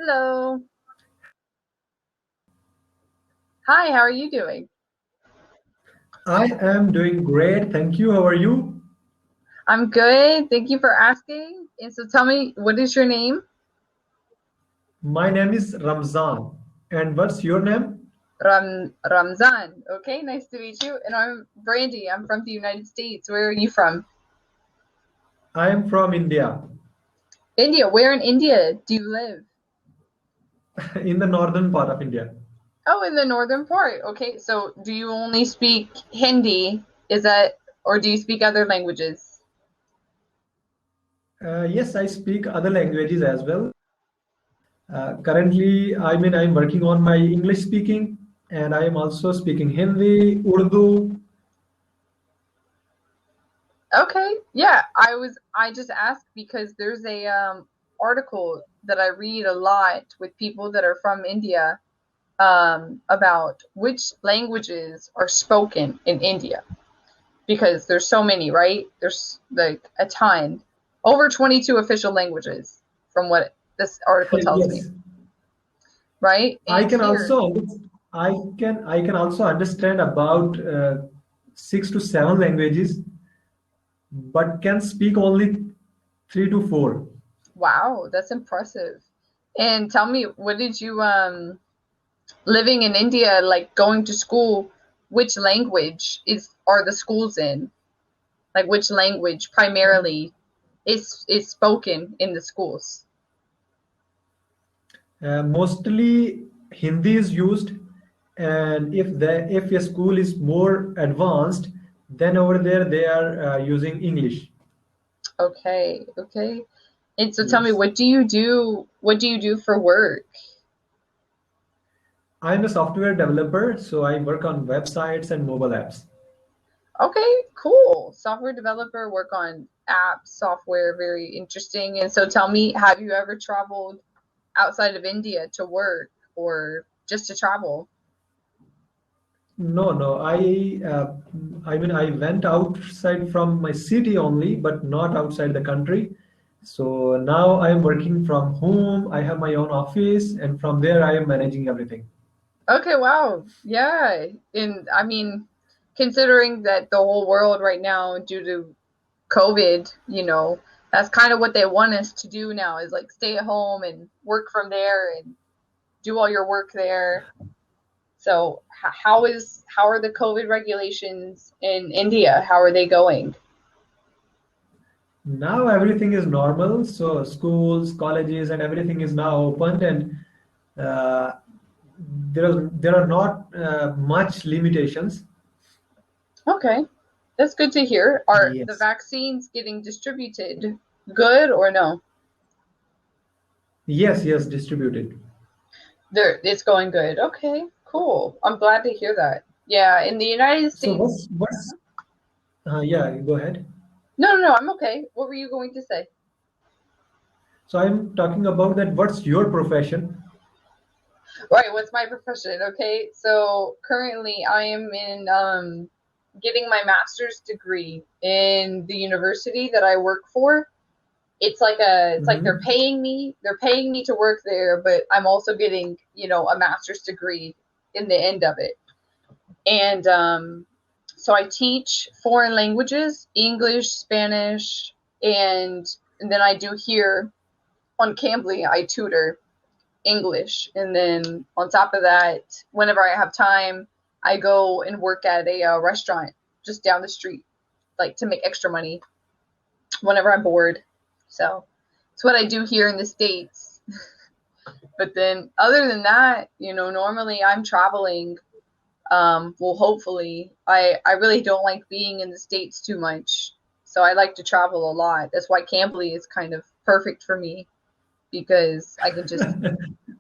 Hello. Hi, how are you doing? I am doing great. Thank you. How are you? I'm good. Thank you for asking. And so tell me, what is your name? My name is Ramzan. And what's your name? Ramzan. Okay, nice to meet you. And I'm Brandy. I'm from the United States. Where are you from? I am from India, India. Where in India do you live? in the northern part of India. Oh, in the northern part. Okay, so do you only speak Hindi? Is that, or do you speak other languages? Yes, I speak other languages as well. Currently, I'm working on my English speaking, and I am also speaking Hindi, Urdu. Okay. Yeah, I just asked because there's a article that I read a lot with people that are from India about which languages are spoken in India because there's so many, right? There's like a ton. Over 22 official languages from what this article tells me, Yes, right? I And can here, also I can also understand about 6 to 7 languages, but can speak only 3 to 4. wow, that's impressive. And tell me, what did you living in India, like going to school, which language is are the schools in? Like which language primarily is spoken in the schools? Mostly Hindi is used, and if a school is more advanced, then over there they are using English. Okay, okay. And so tell me, Yes, what do you do? What do you do for work? I'm a software developer, so I work on websites and mobile apps. Okay, cool. Software developer, work on apps, software, very interesting. And so tell me, have you ever traveled outside of India to work or just to travel? No, no, I went outside from my city only, but not outside the country. So now I am working from home. I have my own office, and from there I am managing everything. Okay, wow. Yeah. And I mean, considering that the whole world right now, due to COVID, that's kind of what they want us to do now is like stay at home and work from there and do all your work there. So, how are the COVID regulations in India? How are they going? Now everything is normal, so schools, colleges, and everything is now opened, and uh, there are not much limitations. Okay. That's good to hear. Are the Yes, vaccines getting distributed good or no? yes, yes, distributed. It's going good. Okay, cool. I'm glad to hear that. Yeah, in the United So States. what's yeah, go ahead. No, no, no, I'm okay. What were you going to say? So I'm talking about that. What's your profession? Right, what's my profession? Okay, so currently I am in getting my master's degree in the university that I work for. It's like Hmm. they're paying me to work there, but I'm also getting, a master's degree in the end of it. And so I teach foreign languages, English, Spanish, and and then I do here on Cambly, I tutor English. And then on top of that, whenever I have time, I go and work at a restaurant just down the street, like to make extra money whenever I'm bored. So it's what I do here in the States. But then, other than that, normally I'm traveling. Well, hopefully, I really don't like being in the States too much. So I like to travel a lot. That's why Cambly is kind of perfect for me because I can just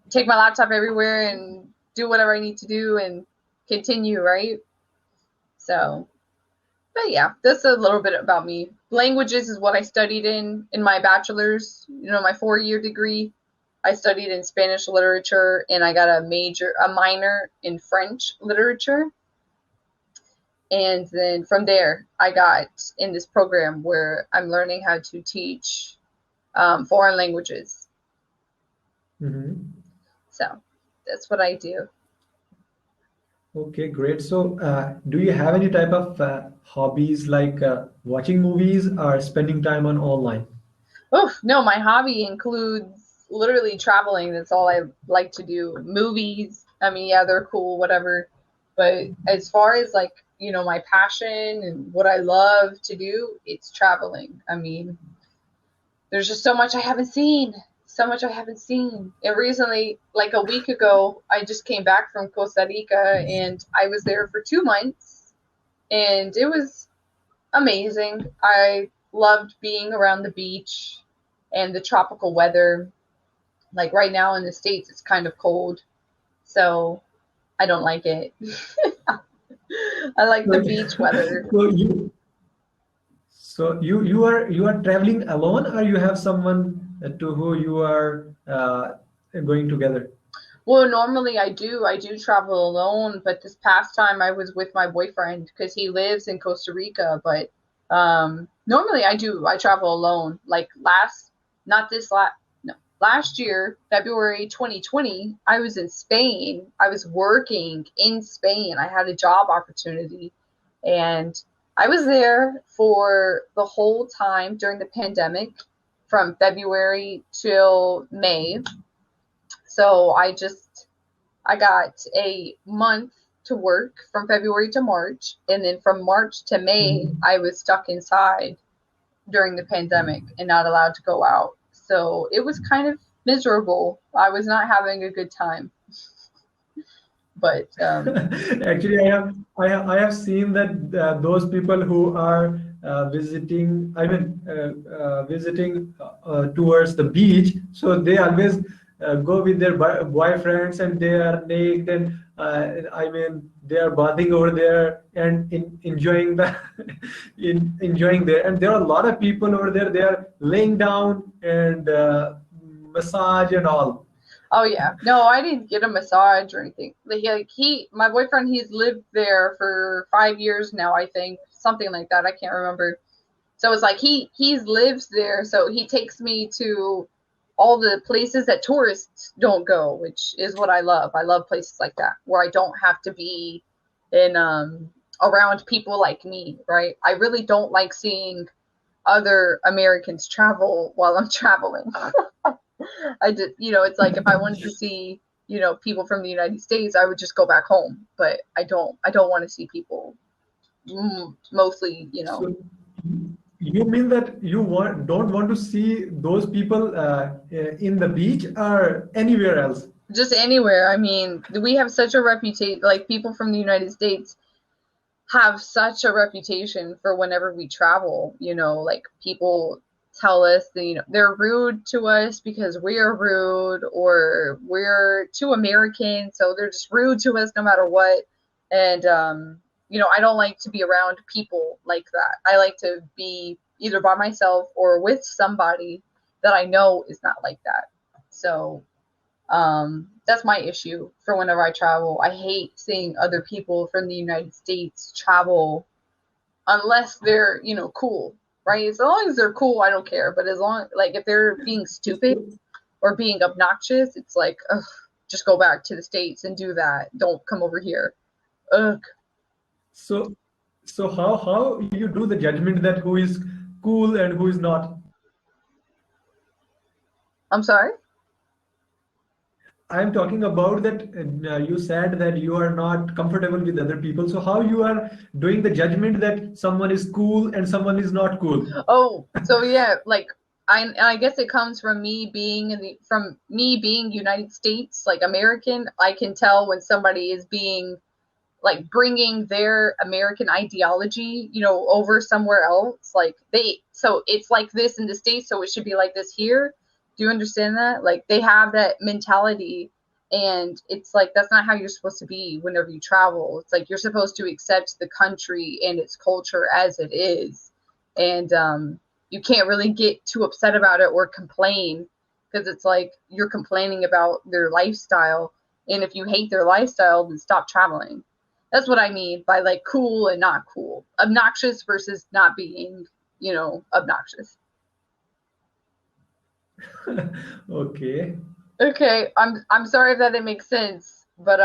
take my laptop everywhere and do whatever I need to do and continue, right? So, but yeah, that's a little bit about me. Languages is what I studied in my bachelor's, my 4 year degree. I studied in Spanish literature and I got a minor in French literature. And then from there, I got in this program where I'm learning how to teach foreign languages. Mhm. So that's what I do. Okay, great. So, do you have any type of hobbies like watching movies or spending time on online? Oh, no, my hobby includes literally traveling. That's all I like to do. Movies, I mean, yeah, they're cool, whatever. But as far as like, my passion and what I love to do, it's traveling. I mean, there's just so much I haven't seen. So much I haven't seen. And recently, like a week ago, I just came back from Costa Rica and I was there for 2 months and it was amazing. I loved being around the beach and the tropical weather. Like right now in the States, it's kind of cold, so I don't like it. I like the Okay. beach weather. So you are traveling alone, or you have someone to who you are going together? Well, normally I do travel alone, but this past time I was with my boyfriend because he lives in Costa Rica. But normally I travel alone. Like not this last, no, last year, February 2020, I was in Spain. I was working in Spain. I had a job opportunity, and I was there for the whole time during the pandemic, from February till May. So I got a month to work from February to March, and then from March to May, Mhm. I was stuck inside during the pandemic and not allowed to go out. So it was kind of miserable. I was not having a good time. But Actually, I have seen that those people who are visiting towards the beach, so they always go with their boyfriends, and they are naked, and they are bathing over there and enjoying the enjoying there. And there are a lot of people over there. They are laying down and massage and all. oh yeah, no, I didn't get a massage or anything. My boyfriend, he's lived there for 5 years now, I think, something like that. I can't remember. So it's like he lives there, so he takes me to all the places that tourists don't go, which is what I love. I love places like that where I don't have to be in around people like me, right? I really don't like seeing other Americans travel while I'm traveling. I did, it's like if I wanted to see, people from the United States, I would just go back home, but I don't want to see people mostly, So you mean that don't want to see those people in the beach or anywhere else? just anywhere. I mean, we have such a reputation, like people from the United States have such a reputation for whenever we travel, like people tell us that, they're rude to us because we're rude or we're too American, so they're just rude to us no matter what. And I don't like to be around people like that. I like to be either by myself or with somebody that I know is not like that. So that's my issue for whenever I travel. I hate seeing other people from the United States travel unless they're, cool, right? As long as they're cool, I don't care. But as long, like, if they're being stupid So, or being obnoxious, it's like, ugh, just go back to the States and do that. Don't come over here. Ugh. so, so how you do the judgment that who is cool and who is not? I'm sorry. I'm talking about that you said that you are not comfortable with other people. So how you are doing the judgment that someone is cool and someone is not cool? Oh, so yeah, like I guess it comes from me being United States, like American. I can tell when somebody is being like bringing their American ideology, over somewhere else. Like so it's like this in the States, so it should be like this here. Do you understand that? Like they have that mentality, and it's like that's not how you're supposed to be whenever you travel. It's like you're supposed to accept the country and its culture as it is, and you can't really get too upset about it or complain because it's like you're complaining about their lifestyle. And if you hate their lifestyle, then stop traveling. That's what I mean by like cool and not cool. Obnoxious versus not being, obnoxious. Okay. Okay, I'm sorry if that didn't make sense, but